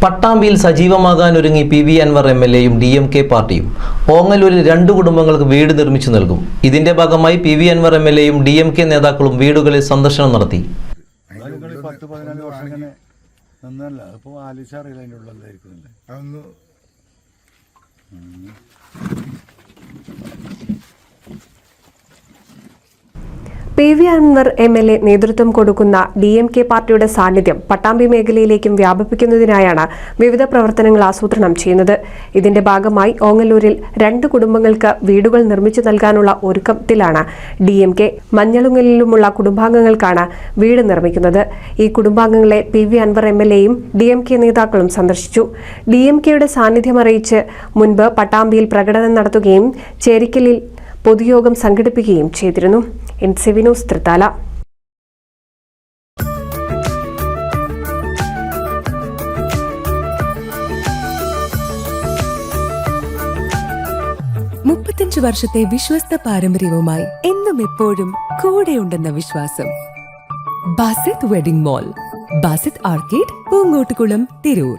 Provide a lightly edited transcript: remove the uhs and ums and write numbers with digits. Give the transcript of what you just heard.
പട്ടാമ്പിയിൽ സജീവമാകാനൊരുങ്ങി PV. Anwar എം.എൽ.എയും DMK പാർട്ടിയും ഓങ്ങല്ലൂരിൽ 2 കുടുംബങ്ങൾക്ക് വീട് നിർമ്മിച്ചു നൽകും. ഇതിന്റെ ഭാഗമായി പി.വി. അൻവർ എം.എൽ.എയും DMK നേതാക്കളും വീടുകളിൽ സന്ദർശനം നടത്തി. പി.വി. അൻവർ എം.എൽ.എ നേതൃത്വം കൊടുക്കുന്ന DMK പാർട്ടിയുടെ സാന്നിധ്യം പട്ടാമ്പി മേഖലയിലേക്കും വ്യാപിപ്പിക്കുന്നതിനായാണ് വിവിധ പ്രവർത്തനങ്ങൾ ആസൂത്രണം ചെയ്യുന്നത്. ഇതിന്റെ ഭാഗമായി ഓങ്ങല്ലൂരിൽ 2 കുടുംബങ്ങൾക്ക് വീടുകൾ നിർമ്മിച്ചു നൽകാനുള്ള ഒരുക്കത്തിലാണ് DMK. മഞ്ഞളുങ്ങലിലുമുള്ള കുടുംബാംഗങ്ങൾക്കാണ് വീട് നിർമ്മിക്കുന്നത്. ഈ കുടുംബാംഗങ്ങളെ പി.വി. അൻവർ എം.എൽ.എയും DMK നേതാക്കളും സന്ദർശിച്ചു. DMKയുടെ സാന്നിധ്യം അറിയിച്ച് മുൻപ് പട്ടാമ്പിയിൽ പ്രകടനം നടത്തുകയും ചേരിക്കലിൽ പൊതുയോഗം സംഘടിപ്പിക്കുകയും ചെയ്തിരുന്നു. NCV News Thrithala. വർഷത്തെ വിശ്വസ്ത പാരമ്പര്യവുമായി എന്നും എപ്പോഴും കൂടെയുണ്ടെന്ന വിശ്വാസം. Basith Wedding Mall, Basith Arcade, Poongottukulam, Tirur.